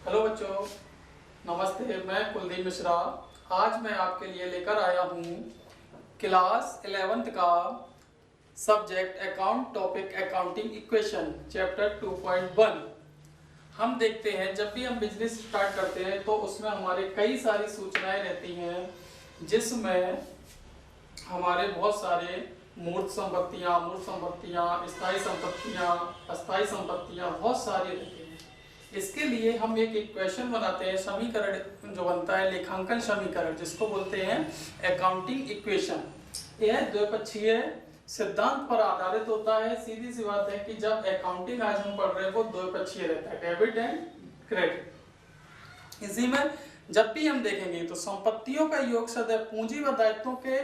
Hello बच्चों, नमस्ते। मैं कुलदीप मिश्रा। आज मैं आपके लिए लेकर आया हूँ क्लास 11th का subject account topic accounting equation chapter 2.1। हम देखते हैं जब भी हम बिजनेस स्टार्ट करते हैं तो उसमें हमारे कई सारी सूचनाएं रहती हैं, जिसमें हमारे बहुत सारे मूर्त संपत्तियाँ, स्थायी संपत्तियाँ, अस्थायी संपत्तियाँ बहुत सारी रहती हैं। इसके लिए हम एक इक्वेशन बनाते हैं, समीकरण जो बनता है लेखांकन समीकरण, जिसको बोलते हैं अकाउंटिंग इक्वेशन। यह द्विपक्षीय सिद्धांत पर आधारित होता है। सीधी सी बात है कि जब अकाउंटिंग आज हम पढ़ रहे हैं वो द्विपक्षीय रहता है, डेबिट एंड क्रेडिट। इसी में जब भी हम देखेंगे तो संपत्तियों का योग सदैव पूंजी व दायित्वों के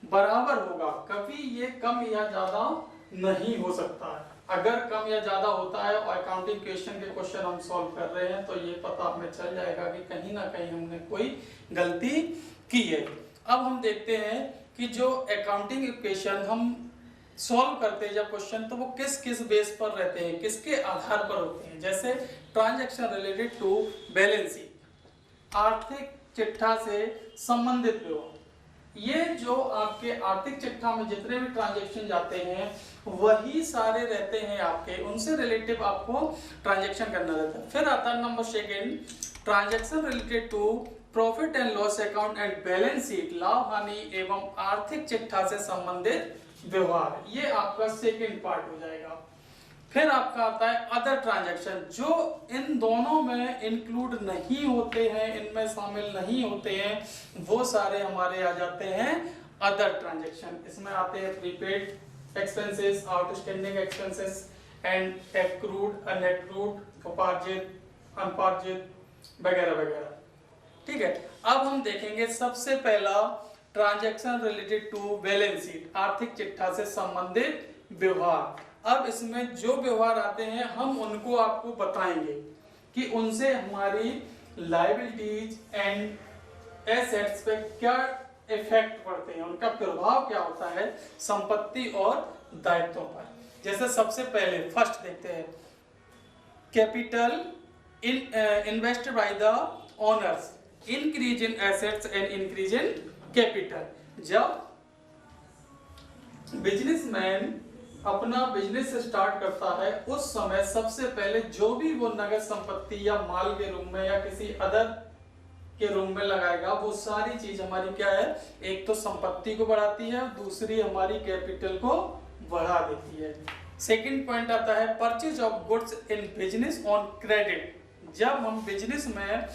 बराबर होगा, कभी ये कम या ज्यादा नहीं हो सकता है। अगर कम या ज्यादा होता है और अकाउंटिंग क्वेश्चन के क्वेश्चन हम सॉल्व कर रहे हैं तो ये पता हमें चल जाएगा कि कहीं ना कहीं हमने कोई गलती की है। अब हम देखते हैं कि जो अकाउंटिंग इक्वेशन हम सॉल्व करते हैं जब क्वेश्चन, तो वो किस किस बेस पर रहते हैं, किसके आधार पर होते हैं। जैसे transaction related to balance sheet, आर्थिक चिट्ठा से संबंधित विवरण। ये जो आपके आर्थिक चिट्ठा में जितने भी ट्रांजैक्शन जाते हैं वही सारे रहते हैं आपके, उनसे रिलेटिव आपको ट्रांजैक्शन करना रहता है। फिर आता है number second, transaction related to profit and loss account and balance sheet, लाभ हानि एवं आर्थिक चिट्ठा से संबंधित व्यवहार। ये आपका सेकेंड पार्ट हो जाएगा। फिर आपका आता है अदर ट्रांजैक्शन, जो इन दोनों में इंक्लूड नहीं होते हैं, इनमें शामिल नहीं होते हैं, वो सारे हमारे आ जाते हैं अदर ट्रांजैक्शन। इसमें आते हैं prepaid expenses, outstanding expenses and accrued, unaccrued, उपार्जित, अनपार्जित वगैरह वगैरह। ठीक है, अब हम देखेंगे सबसे पहला transaction related to balance sheet, आर्थिक चिट्ठा से संबंधित व्यवहार। अब इसमें जो व्यवहार आते हैं हम उनको आपको बताएंगे कि उनसे हमारी लायबिलिटीज एंड एसेट्स पे क्या इफेक्ट पड़ते हैं, उनका प्रभाव क्या होता है संपत्ति और दायित्वों पर। जैसे सबसे पहले फर्स्ट देखते हैं, capital invested by the owners, increase in assets and increase in capital. जब बिजनेसमैन अपना बिजनेस स्टार्ट करता है उस समय सबसे पहले जो भी वो नगद संपत्ति या माल के रूप में या किसी अदर के रूप में लगाएगा, वो सारी चीज हमारी क्या है, एक तो संपत्ति को बढ़ाती है, दूसरी हमारी कैपिटल को बढ़ा देती है। सेकंड पॉइंट आता है purchase of goods in business on credit. जब हम बिजनेस में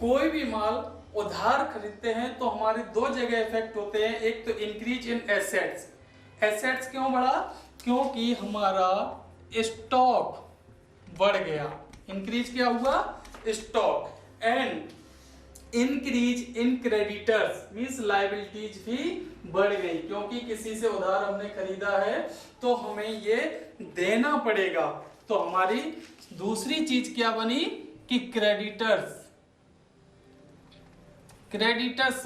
कोई भी माल उधार खरीदते हैं तो हमारे दो जगह इफेक्ट होते हैं। एक तो इंक्रीज इन एसेट्स, एसेट्स क्यों बढ़ा, क्योंकि हमारा स्टॉक बढ़ गया, इंक्रीज क्या हुआ stock. And increase in creditors means liabilities भी बढ़ गई, क्योंकि किसी से उधार हमने खरीदा है तो हमें ये देना पड़ेगा। तो हमारी दूसरी चीज क्या बनी कि क्रेडिटर्स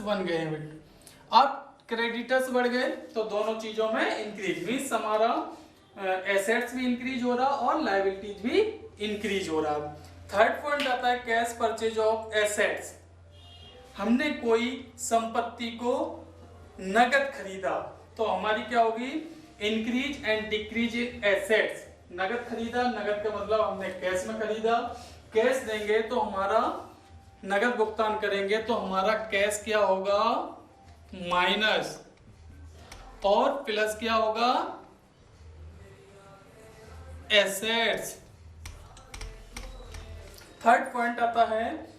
बन गए हैं। अब क्रेडिटर्स बढ़ गए तो दोनों चीजों में इंक्रीज, मींस हमारा एसेट्स भी इंक्रीज हो रहा और लायबिलिटीज भी इंक्रीज हो रहा। थर्ड पॉइंट आता है कैश परचेज ऑफ एसेट्स। हमने कोई संपत्ति को नगद खरीदा तो हमारी क्या होगी, increase and decrease in assets. नगद खरीदा, नगद का मतलब हमने कैश में खरीदा, कैश देंगे तो हमारा नगद भुगतान करेंगे तो हमारा कैश क्या होगा माइनस, और प्लस क्या होगा एसेट्स। थर्ड पॉइंट आता है,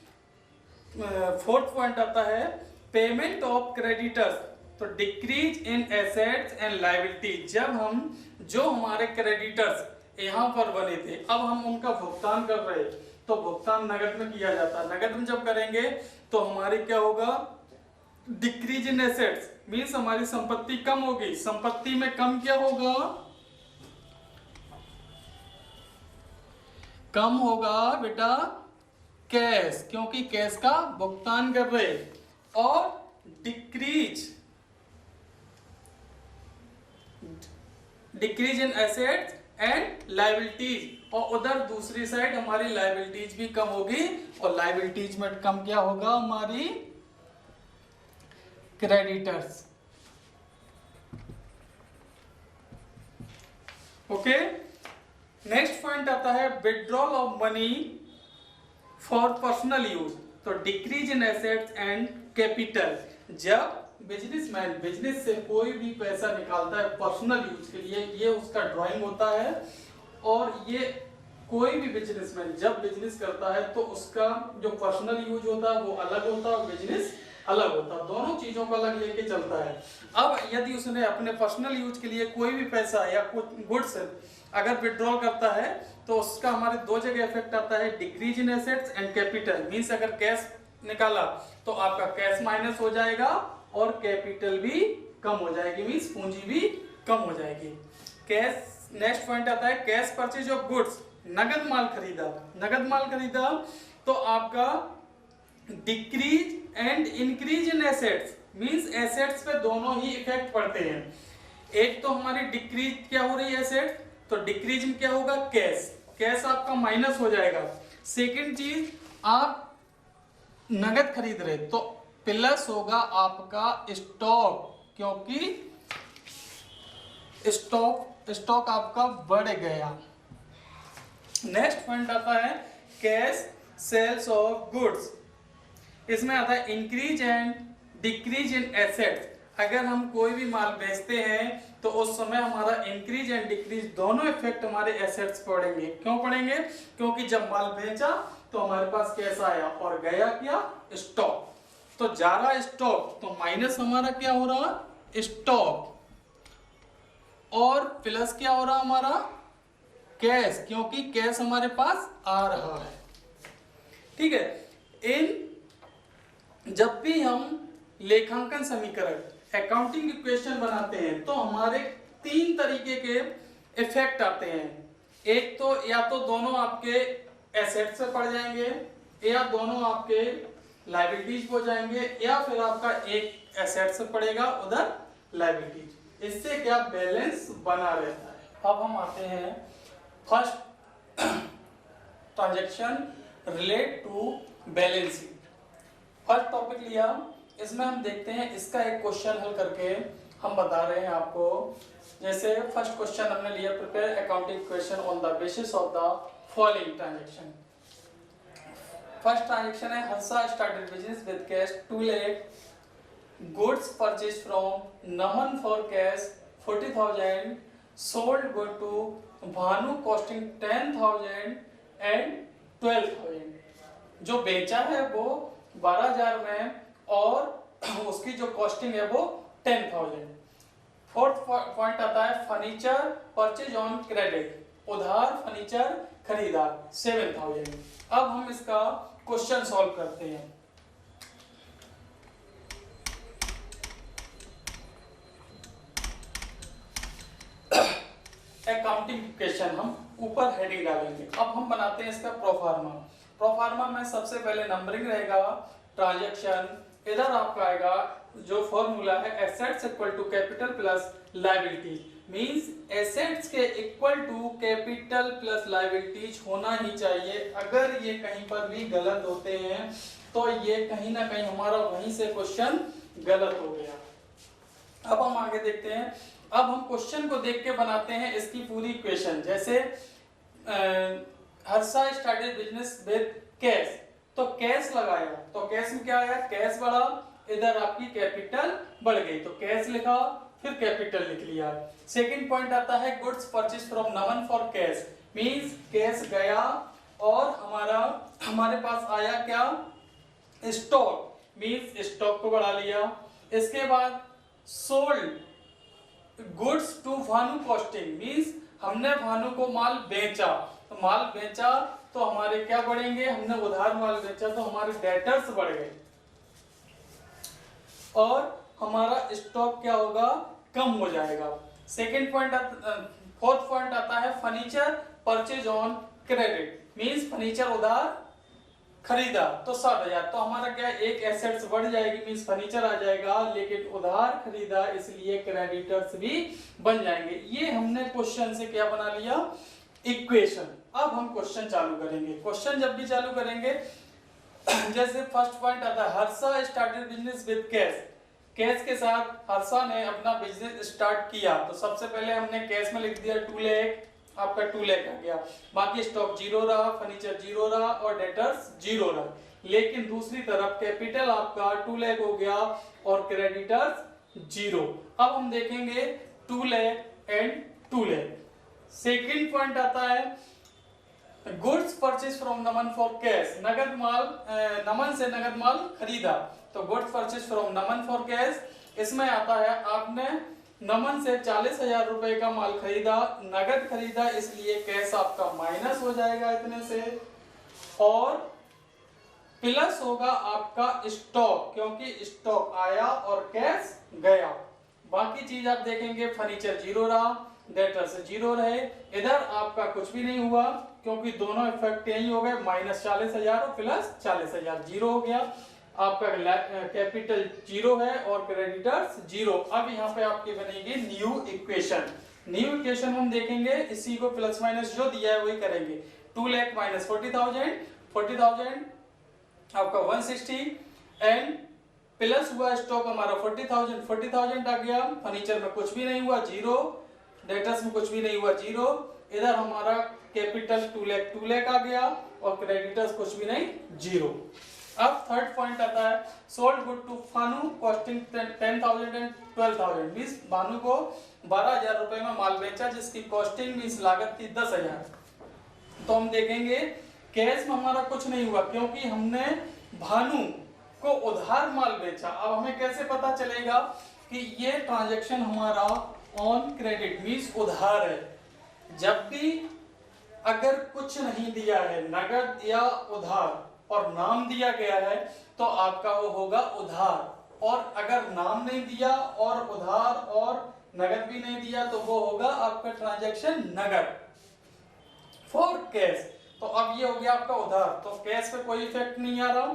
फोर्थ पॉइंट आता है पेमेंट ऑफ क्रेडिटर्स, तो decrease in assets and liability. जब हम जो हमारे क्रेडिटर्स यहां पर बने थे अब हम उनका भुगतान कर रहे हैं तो भुगतान नगद में किया जाता है। नगद में जब करेंगे तो हमारी क्या होगा डिक्रीज इन एसेट्स, मीन्स हमारी संपत्ति कम होगी। संपत्ति में कम क्या होगा, कम होगा बेटा कैश, क्योंकि कैश का भुगतान कर रहे। और decrease in assets and liabilities, और उधर दूसरी साइड हमारी लायबिलिटीज भी कम होगी, और लायबिलिटीज में कम क्या होगा, हमारी क्रेडिटर्स। ओके, नेक्स्ट पॉइंट आता है withdrawal of money for personal use, तो decrease in assets and capital. जब बिजनेसमैन बिजनेस से कोई भी पैसा निकालता है पर्सनल यूज के लिए, ये उसका ड्राइंग होता है, और ये कोई भी बिजनेसमैन जब बिजनेस करता है तो उसका जो पर्सनल यूज होता है वो अलग होता है और बिजनेस अलग होता है, दोनों चीजों को अलग लेके चलता है। अब यदि उसने अपने पर्सनल यूज के लिए कोई भी पैसा या कुछ गुड्स अगर विड्रॉल करता है तो उसका हमारे दो जगह इफेक्ट आता है, decrease in assets and capital. Means अगर कैश निकाला तो आपका कैश माइनस हो जाएगा और कैपिटल भी कम हो जाएगी, मींस पूंजी भी कम हो जाएगी। कैश, नेक्स्ट पॉइंट आता है कैश परचेज ऑफ गुड्स, नगद माल खरीदा, नगद माल खरीदा तो आपका decrease and increase in assets, means assets पे दोनों ही इफेक्ट पड़ते हैं। एक तो हमारी डिक्रीज क्या हो रही है एसेट, तो डिक्रीज में क्या होगा, कैश, कैश आपका माइनस हो जाएगा। सेकंड चीज, आप नगद खरीद रहे तो प्लस होगा आपका स्टॉक, क्योंकि स्टॉक आपका बढ़ गया। नेक्स्ट पॉइंट आता है कैश सेल्स ऑफ गुड्स, इसमें आता है increase and decrease in assets. अगर हम कोई भी माल बेचते हैं तो उस समय हमारा इंक्रीज एंड डिक्रीज दोनों इफेक्ट हमारे एसेट्स पड़ेंगे। क्यों पड़ेंगे, क्योंकि जब माल बेचा तो हमारे पास कैश आया और गया क्या, स्टॉक, तो जा रहा स्टॉक तो माइनस हमारा क्या हो रहा, स्टॉक, और प्लस क्या हो रहा हमारा कैश, क्योंकि कैश हमारे पास आ रहा है। ठीक है, जब भी हम लेखांकन समीकरण अकाउंटिंग इक्वेशन बनाते हैं तो हमारे तीन तरीके के इफेक्ट आते हैं। एक तो या तो दोनों आपके एसेट से पड़ जाएंगे, या दोनों आपके लायबिलिटीज हो जाएंगे, या फिर आपका एक एसेट से पड़ेगा उधर लायबिलिटीज। इससे क्या बैलेंस बना रहता है। अब हम आते हैं first transaction relate to balance sheet. First topic लिया, इसमें हम देखते हैं इसका एक क्वेश्चन हल करके हम बता रहे हैं आपको। जैसे फर्स्ट क्वेश्चन हमने लिया, prepare accounting equation on the basis of the following transaction. First transaction है Harsha started business with cash 2 lakh, goods purchase from Naman for cash 40,000, sold good to Bhanu costing 10,000 and 12,000। जो बेचा है वो 12,000 में और उसकी जो कॉस्टिंग है वो 10,000। फोर्थ पॉइंट आता है फर्नीचर परचेज ऑन क्रेडिट, उधार फर्नीचर खरीदा 7,000। अब हम इसका क्वेश्चन सॉल्व करते हैं। अकाउंटिंग इक्वेशन हम ऊपर हेडिंग डालेंगे। अब हम बनाते हैं इसका प्रोफार्मा। प्रोफार्मा में सबसे पहले नंबरिंग रहेगा, ट्रांजैक्शन, इधर आपका आएगा जो फॉर्मूला है assets equal to capital plus liabilities, means assets के equal to capital plus liabilities होना ही चाहिए। अगर ये कहीं पर भी गलत होते हैं तो ये कहीं ना कहीं हमारा वहीं से क्वेश्चन गलत हो गया। अब हम आगे देखते हैं। अब हम क्वेश्चन को देख के बनाते हैं इसकी पूरी इक्वेशन। जैसे Harsha started business with cash, तो कैश लगाया तो कैश में क्या आया, कैश बढ़ा, इधर आपकी कैपिटल बढ़ गई तो कैश लिखा, फिर कैपिटल लिख लिया। सेकंड पॉइंट आता है goods purchase from Naman for cash, means cash गया और हमारे पास आया क्या, स्टॉक, मींस स्टॉक को बढ़ा लिया। इसके बाद sold goods to Bhanu costing, means हमने भानु को माल बेचा, तो माल बेचा तो हमारे क्या बढ़ेंगे, हमने उधार माल बेचा तो हमारे डेटर्स बढ़ गए और हमारा स्टॉक क्या होगा, कम हो जाएगा। सेकंड पॉइंट, फोर्थ पॉइंट आता है furniture purchase on credit, means furniture उधार खरीदा तो 60,000, तो हमारा क्या एक एसेट्स बढ़ जाएगी, मींस फर्नीचर आ जाएगा, लेकिन उधार खरीदा इसलिए क्रेडिटर्स भी बन जाएंगे। ये हमने क्वेश्चन से क्या बना लिया, इक्वेशन। अब हम क्वेश्चन चालू करेंगे। क्वेश्चन जब भी चालू करेंगे, जैसे फर्स्ट पॉइंट आता है, Harsha started business with cash. Cash के साथ हर्षा ने अपना बिजनेस स्टार्ट किया, तो सबसे पहले हमने कैश में लिख दिया 2 लाख, आपका 2 लाख आ गया। बाकी स्टॉक जीरो रहा, फर्नीचर जीरो रहा और डेटर्स जीरो रहा। लेकिन दूसरी तरफ कैपिटल आपका 2 लाख हो गया और क्रेडिटर्स जीरो। अब हम देखेंगे 2 lakh and 2 lakh. Second point आता है, goods purchase from Naman for cash. नगद माल, नमन से नगद माल खरीदा, तो goods purchase from Naman for cash. इसमें आता है आपने नमन से 40,000 रुपए का माल खरीदा, नगद खरीदा, इसलिए कैश आपका माइनस हो जाएगा इतने से, और प्लस होगा आपका स्टॉक, क्योंकि स्टॉक आया और कैश गया। बाकी चीज आप देखेंगे, फर्नीचर जीरो रहा, डेटर्स जीरो रहे। इधर आपका कुछ भी नहीं हुआ, क्योंकि दोनों इफेक्ट यही हो गए, माइनस 40,000 और प्लस 40,000, जीरो हो गया। आपका कैपिटल जीरो है और क्रेडिटर्स जीरो। अब यहाँ पे आपकी बनेगी न्यू इक्वेशन। न्यू इक्वेशन हम देखेंगे, इसी को प्लस माइनस जो दिया है वही करेंगे। 2 लाख माइनस 40,000, 40,000 आपका 160 एंड प्लस हुआ स्टॉक हमारा 40,000, 40,000 आ गया। फर्नीचर में कुछ भी नहीं हुआ, जीरो। डेटर्स में कुछ भी नहीं हुआ, जीरो। इधर हमारा कैपिटल 2 लाख आ गया और क्रेडिटर्स कुछ भी नहीं, जीरो। अब थर्ड पॉइंट आता है, sold good to Bhanu costing 10,000 and 12,000, means Bhanu को 12,000 रुपए में माल बेचा, जिसकी कॉस्टिंग मींस लागत थी 10,000। तो हम देखेंगे कैश में हमारा कुछ नहीं हुआ, क्योंकि हमने भानु को उधार माल बेचा। अब हमें कैसे पता चलेगा कि ये ट्रांजैक्शन हमारा ऑन क्रेडिट मींस उधार है। जब भी अगर कुछ नहीं दिया है, नगद या उधार, और नाम दिया गया है, तो आपका वो होगा उधार। और अगर नाम नहीं दिया और उधार और नगद भी नहीं दिया, तो वो होगा आपका ट्रांजैक्शन नगद फॉर कैश। तो अब ये हो गया आपका उधार, तो कैश पे कोई इफेक्ट नहीं आ रहा।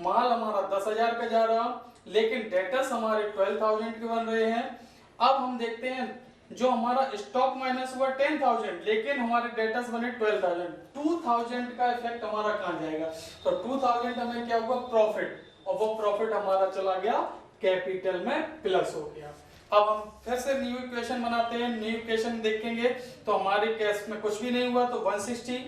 माल हमारा 10,000 पे जा रहा, लेकिन डेटर्स हमारे 12,000 के बन रहे हैं। अब हम देखते हैं, जो हमारा स्टॉक माइनस हुआ 10,000, लेकिन हमारे डेटर्स बने 12,000। 2,000 का इफेक्ट हमारा कहां जाएगा, तो 2,000 हमें क्या हुआ, प्रॉफिट, और वो प्रॉफिट हमारा चला गया कैपिटल में, प्लस हो गया। अब हम फिर से न्यू इक्वेशन बनाते हैं। न्यू इक्वेशन देखेंगे तो हमारे कैश में कुछ भी नहीं हुआ, तो 160,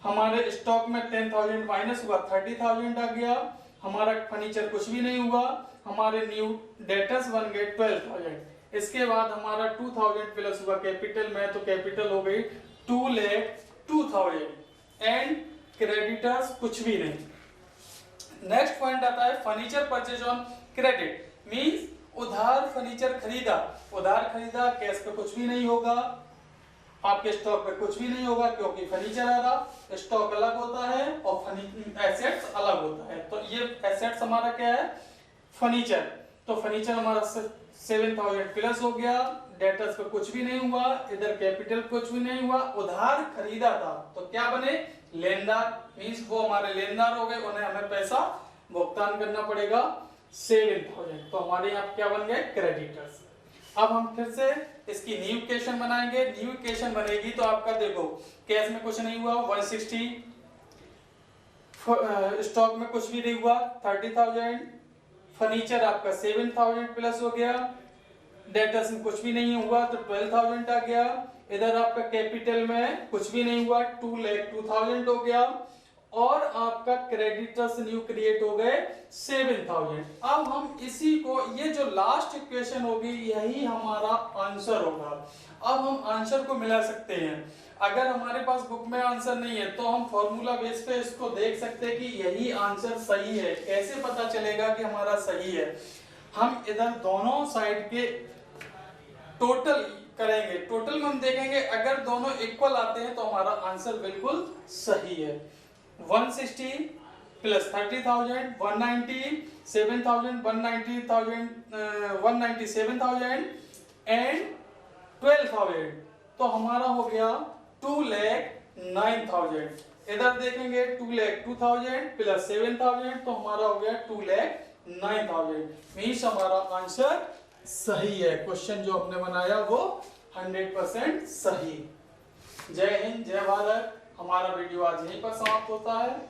हमारे स्टॉक में 10,000 माइनस हुआ, 30,000 आ गया। हमारा फर्नीचर कुछ भी नहीं हुआ, हमारे न्यू डेटर्स बन गए 12,000। इसके बाद हमारा 2,000 प्लस हुआ कैपिटल में, तो कैपिटल हो गई 2,02,000 एंड क्रेडिटर्स कुछ भी नहीं। नेक्स्ट पॉइंट आता है, furniture purchase on credit, means उधार फर्नीचर खरीदा, उधार खरीदा, कैश पे कुछ भी नहीं होगा, आपके स्टॉक पे कुछ भी नहीं होगा, क्योंकि फर्नीचर आ रहा, स्टॉक अलग होता है और एसेट्स अलग होता है। तो ये एसेट्स हमारा क्या है, फर्नीचर, तो फर्नीचर हमारा 7,000 प्लस हो गया, डेटर्स पे कुछ भी नहीं हुआ, इधर कैपिटल कुछ भी नहीं हुआ, उधार खरीदा था, तो क्या बने, लेनदार, मींस वो हमारे लेनदार हो गए, उन्हें हमें पैसा भुगतान करना पड़ेगा 7,000, तो हमारे यहाँ क्या बन गए, क्रेडिटर्स। अब हम फिर से इसकी न्यू इक्वेशन बनाएंगे। न्यू इक्वेशन बनेगी तो आपका देखो, कैश में कुछ नहीं हुआ 160, स्टॉक में कुछ भी नहीं हुआ 30,000, फर्नीचर आपका 7,000 प्लस हो गया, डेटर्स में कुछ भी नहीं हुआ तो 12,000 आ गया। इधर आपका कैपिटल में कुछ भी नहीं हुआ, 2,02,000 हो गया, और आपका क्रेडिटर्स न्यू क्रिएट हो गए 7,000। अब हम इसी को, ये जो लास्ट इक्वेशन होगी यही हमारा आंसर होगा। अब हम आंसर को मिला सकते हैं। अगर हमारे पास बुक में आंसर नहीं है तो हम फॉर्मूला बेस पे इसको देख सकते हैं कि यही आंसर सही है। कैसे पता चलेगा कि हमारा सही है, हम इधर दोनों साइड के टोटल करेंगे, टोटल में हम देखेंगे अगर दोनों इक्वल आते हैं तो हमारा आंसर बिल्कुल सही है। 160 प्लस 30,000 190 7,000 190,000 197,000 एंड 12,000, तो हमारा हो गया 2,09,000। इधर देखेंगे 2,02,000 प्लस 7,000 तो हमारा हो गया 2,09,000। मीन्स हमारा आंसर सही है। क्वेश्चन जो हमने बनाया वो 100% सही। जय हिंद, जय भारत। हमारा वीडियो आज यहीं पर समाप्त होता है।